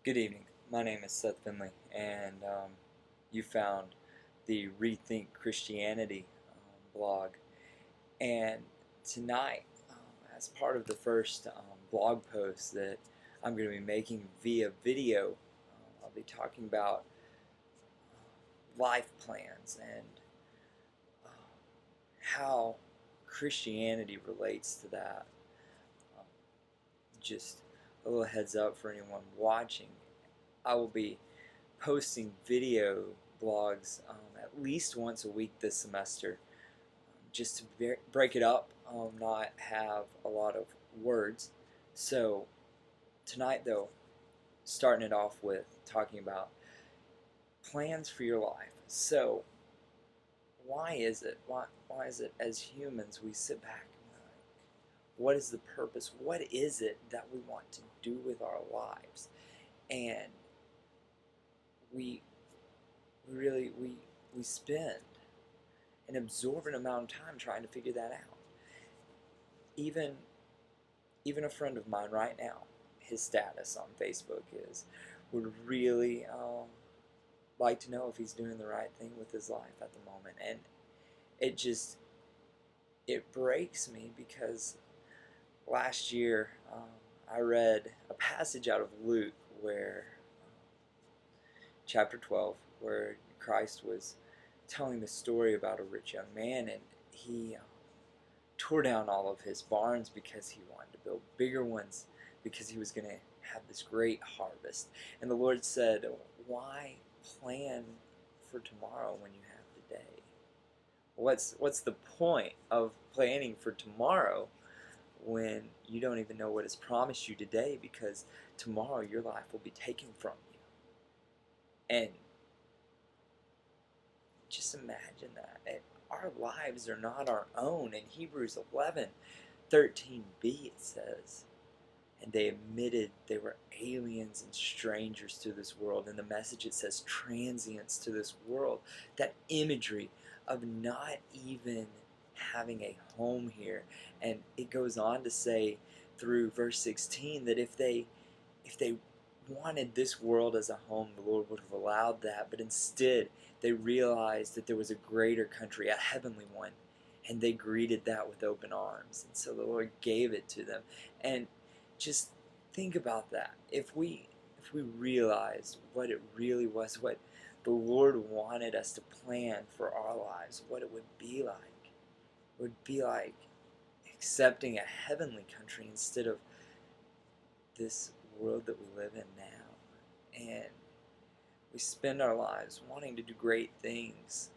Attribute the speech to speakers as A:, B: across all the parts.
A: Good evening. My name is Seth Finley, and you found the Rethink Christianity blog. And tonight, as part of the first blog post that I'm going to be making via video, I'll be talking about life plans and uh, how Christianity relates to that. Um, just a little heads up for anyone watching. I will be posting video blogs at least once a week this semester, just to break it up, not have a lot of words. So tonight, though, starting it off with talking about plans for your life. So why is it? Why is it as humans we sit back and we're like, what is the purpose? What is it that we want to do with our lives? And we really we spend an absorbent amount of time trying to figure that out. Even even a friend of mine right now, his status on Facebook is would really like to know if he's doing the right thing with his life at the moment, and it just it breaks me because last year I read a passage out of Luke where chapter 12 where Christ was telling the story about a rich young man, and he tore down all of his barns because he wanted to build bigger ones because he was going to have this great harvest. And the Lord said, why plan for tomorrow when you have today? What's the point of planning for tomorrow when you don't even know what is promised you today, because tomorrow your life will be taken from you? And just imagine that. Our lives are not our own. In Hebrews 11:13b it says, and they admitted they were aliens and strangers to this world. In the Message it says transients to this world. That imagery of not even having a home here. And it goes on to say through verse 16 that if they wanted this world as a home, the Lord would have allowed that. But instead, they realized that there was a greater country, a heavenly one, and they greeted that with open arms. And so the Lord gave it to them. And just think about that. If we realized what it really was, what the Lord wanted us to plan for our lives, what it would be like. It would be like accepting a heavenly country instead of this world that we live in now. And we spend our lives wanting to do great things,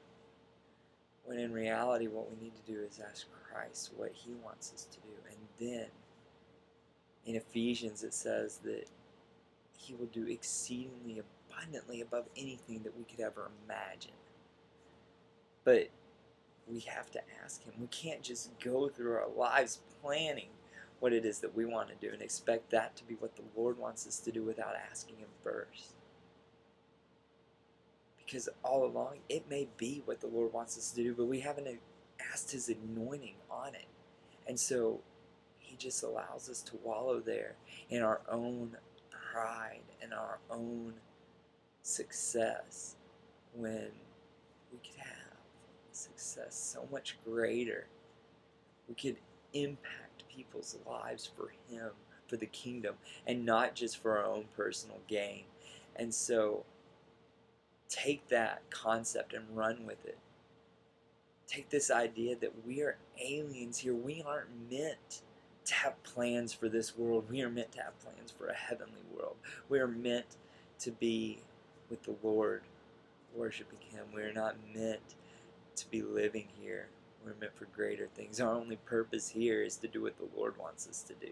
A: when in reality what we need to do is ask Christ what He wants us to do. And then in Ephesians it says that He will do exceedingly abundantly above anything that we could ever imagine. But we have to ask Him. We can't just go through our lives planning what it is that we want to do and expect that to be what the Lord wants us to do without asking Him first. Because all along, it may be what the Lord wants us to do, but we haven't asked His anointing on it. And so He just allows us to wallow there in our own pride and our own success, when we could have success so much greater. We could impact people's lives for Him, for the kingdom, and not just for our own personal gain. And so take that concept and run with it. Take this idea that we are aliens here. We aren't meant to have plans for this world. We are meant to have plans for a heavenly world. We are meant to be with the Lord, worshiping Him. We are not meant to be living here. We're meant for greater things. Our only purpose here is to do what the Lord wants us to do.